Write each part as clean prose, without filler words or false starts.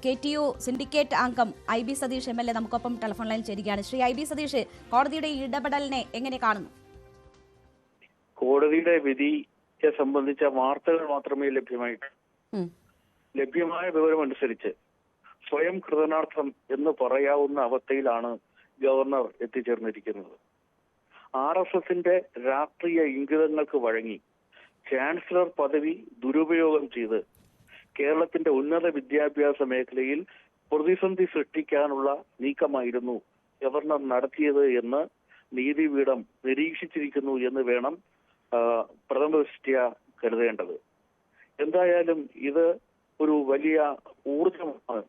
KTU syndicate അംഗം IB Satheesh MLA നമുക്കൊപ്പം telephone ലൈനിൽ ചേരുകയാണ്. ശ്രീ IB സതീഷ്, കോടതിയുടെ ഇടപെടലിനെ എങ്ങനെ കാണുന്നു? കോടതിയുടെ വിധിയെ സംബന്ധിച്ച വാർത്തകൾ മാത്രമേ ലഭ്യമായ വിവരമനുസരിച്ച് സ്വയം കൃതനാർത്ഥം എന്ന് പറയാവുന്ന അവസ്ഥയിലാണ് ഗവർണർ എത്തിച്ചേർന്നിരിക്കുന്നത്. RSSന്റെ രാഷ്ട്രീയ ഇംഗിതങ്ങൾക്ക് വഴങ്ങി ചാൻസലർ പദവി ദുരുപയോഗം ചെയ്ത് കേരളത്തിന്റെ ഉന്നത വിദ്യാഭ്യാസ മേഖലയിൽ പ്രതിസന്ധി സൃഷ്ടിക്കാനുള്ള നീക്കമായിരുന്നു ഗവർണർ നടത്തിയത് എന്ന് നീതിപീഠം നിരീക്ഷിച്ചിരിക്കുന്നു എന്ന് വേണം പ്രഥമദൃഷ്ട്യാ കരുതേണ്ടത്. എന്തായാലും ഇത് ഒരു വലിയ ഊർജമാണ്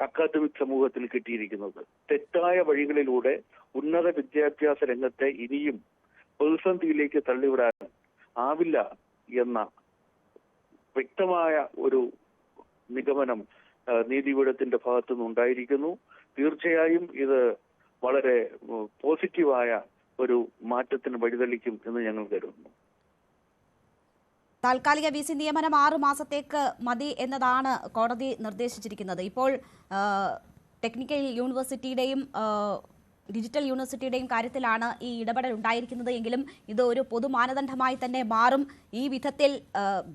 അക്കാദമിക് സമൂഹത്തിൽ കിട്ടിയിരിക്കുന്നത്. തെറ്റായ വഴികളിലൂടെ ഉന്നത വിദ്യാഭ്യാസ രംഗത്തെ ഇനിയും പ്രതിസന്ധിയിലേക്ക് തള്ളിവിടാൻ ആവില്ല എന്ന വ്യക്തമായ ഒരു നിഗമനം നീതിപീഠത്തിന്റെ ഭാഗത്തു നിന്നുണ്ടായിരിക്കുന്നു. തീർച്ചയായും ഇത് വളരെ പോസിറ്റീവായ ഒരു മാറ്റത്തിന് വഴിതെളിക്കും എന്ന് ഞങ്ങൾ കരുതുന്നു. താൽക്കാലിക VC നിയമനം 6 മാസത്തേക്ക് മതി എന്നതാണ് കോടതി നിർദ്ദേശിച്ചിരിക്കുന്നത്. ഇപ്പോൾ ടെക്നിക്കൽ യൂണിവേഴ്സിറ്റിയുടെയും ഡിജിറ്റൽ യൂണിവേഴ്സിറ്റിയുടെയും കാര്യത്തിലാണ് ഈ ഇടപെടൽ ഉണ്ടായിരിക്കുന്നത് എങ്കിലും ഇത് ഒരു പൊതു മാനദണ്ഡമായി തന്നെ മാറും. ഈ വിധത്തിൽ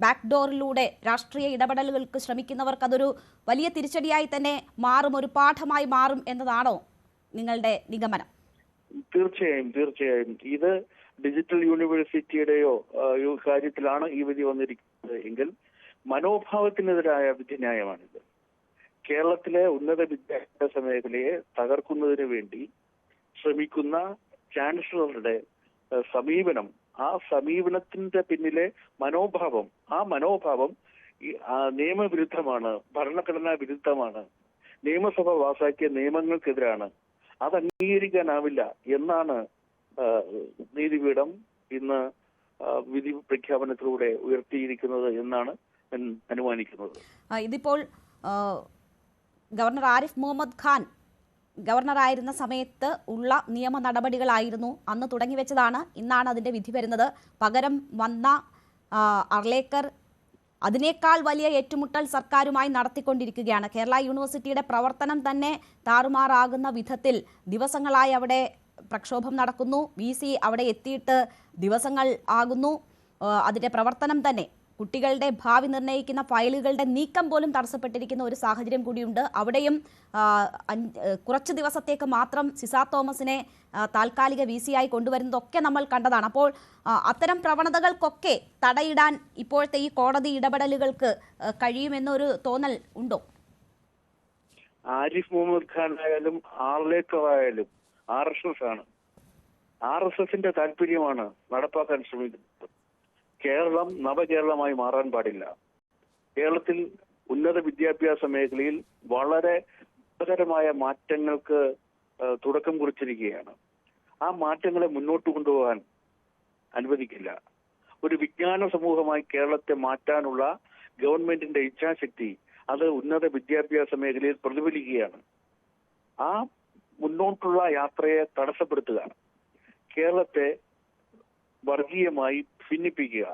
ബാക്ക് ഡോറിലൂടെ രാഷ്ട്രീയ ഇടപെടലുകൾക്ക് ശ്രമിക്കുന്നവർക്ക് അതൊരു വലിയ തിരിച്ചടിയായി തന്നെ മാറും, ഒരു പാഠമായി മാറും എന്നതാണോ നിങ്ങളുടെ നിഗമനം? തീർച്ചയായും ഇത് ഡിജിറ്റൽ യൂണിവേഴ്സിറ്റിയുടെയോ കാര്യത്തിലാണ് ഈ വിധി വന്നിരിക്കുന്നത് എങ്കിൽ മനോഭാവത്തിനെതിരായ വിധിന്യായമാണിത്. കേരളത്തിലെ ഉന്നത വിദ്യാഭ്യാസ മേഖലയെ തകർക്കുന്നതിന് വേണ്ടി ശ്രമിക്കുന്ന ചാൻസലറുടെ സമീപനം, ആ സമീപനത്തിന്റെ പിന്നിലെ മനോഭാവം നിയമവിരുദ്ധമാണ്, ഭരണഘടനാ വിരുദ്ധമാണ്, നിയമസഭ പാസാക്കിയ നിയമങ്ങൾക്കെതിരാണ്, അത് അംഗീകരിക്കാനാവില്ല എന്നാണ് നീതിപീഠം ഇന്ന് വിധി പ്രഖ്യാപനത്തിലൂടെ ഉയർത്തിയിരിക്കുന്നത് എന്നാണ് അനുമാനിക്കുന്നത്. ഇതിപ്പോൾ ഗവർണർ ആരിഫ് മുഹമ്മദ് ഖാൻ ഗവർണറായിരുന്ന സമയത്ത് ഉള്ള നിയമ നടപടികളായിരുന്നു അന്ന് തുടങ്ങിവെച്ചതാണ്. ഇന്നാണ് അതിന്റെ വിധി വരുന്നത്. പകരം വന്ന അർലേക്കർ അതിനേക്കാൾ വലിയ ഏറ്റുമുട്ടൽ സർക്കാരുമായി നടത്തിക്കൊണ്ടിരിക്കുകയാണ്. കേരള യൂണിവേഴ്സിറ്റിയുടെ പ്രവർത്തനം തന്നെ താറുമാറാകുന്ന വിധത്തിൽ ദിവസങ്ങളായി അവിടെ പ്രക്ഷോഭം നടക്കുന്നു. VC അവിടെ എത്തിയിട്ട് ദിവസങ്ങൾ ആകുന്നു. അതിന്റെ പ്രവർത്തനം തന്നെ കുട്ടികളുടെ ഭാവി നിർണ്ണയിക്കുന്ന ഫയലുകളുടെ നീക്കം പോലും തടസ്സപ്പെട്ടിരിക്കുന്ന ഒരു സാഹചര്യം കൂടിയുണ്ട്. അവിടെയും കുറച്ച് ദിവസത്തേക്ക് മാത്രം സിസാ തോമസിനെ താൽക്കാലിക VC ആയി കൊണ്ടുവരുന്നതൊക്കെ നമ്മൾ കണ്ടതാണ്. അപ്പോൾ അത്തരം പ്രവണതകൾക്കൊക്കെ തടയിടാൻ ഇപ്പോഴത്തെ ഈ കോടതി ഇടപെടലുകൾക്ക് കഴിയുമെന്നൊരു തോന്നൽ ഉണ്ടോ? ആരിഫ് മുഹമ്മദ് ഖാൻ ആയാലും ആർലേക്കർ ആയാലും RSS ആണ്. RSSന്റെ താല്പര്യമാണ് നടപ്പാക്കാൻ ശ്രമിക്കുന്നത്. കേരളം നവകേരളമായി മാറാൻ പാടില്ല. കേരളത്തിൽ ഉന്നത വിദ്യാഭ്യാസ മേഖലയിൽ വളരെ ഗുരുതരമായ മാറ്റങ്ങൾക്ക് തുടക്കം കുറിച്ചിരിക്കുകയാണ്. ആ മാറ്റങ്ങളെ മുന്നോട്ട് കൊണ്ടുപോകാൻ അനുവദിക്കില്ല. ഒരു വിജ്ഞാന സമൂഹമായി കേരളത്തെ മാറ്റാനുള്ള ഗവൺമെന്റിന്റെ ഇച്ഛാശക്തി അത് ഉന്നത വിദ്യാഭ്യാസ മേഖലയിൽ പ്രതിഫലിക്കുകയാണ്. ആ മുന്നോട്ടുള്ള യാത്രയെ തടസ്സപ്പെടുത്തുക, കേരളത്തെ വർഗീയമായി ഭിന്നിപ്പിക്കുക,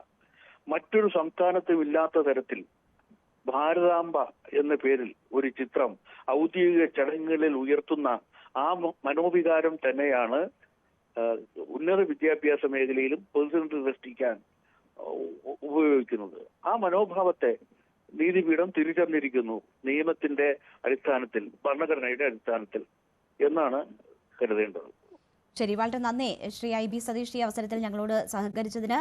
മറ്റൊരു സംസ്ഥാനത്തും ഇല്ലാത്ത തരത്തിൽ ഭാരതാംബ എന്ന പേരിൽ ഒരു ചിത്രം ഔദ്യോഗിക ചടങ്ങുകളിൽ ഉയർത്തുന്ന ആ മനോവികാരം തന്നെയാണ് ഉന്നത വിദ്യാഭ്യാസ മേഖലയിലും പ്രതിസന്ധി സൃഷ്ടിക്കാൻ ഉപയോഗിക്കുന്നത്. ആ മനോഭാവത്തെ നീതിപീഠം തിരിച്ചറിഞ്ഞിരിക്കുന്നു നിയമത്തിന്റെ അടിസ്ഥാനത്തിൽ, ഭരണഘടനയുടെ അടിസ്ഥാനത്തിൽ എന്നാണ് കരുതേണ്ടത്. ശരി, വളരെ നന്ദി ശ്രീ IB സതീഷ് ഈ അവസരത്തിൽ ഞങ്ങളോട് സഹകരിച്ചതിന്.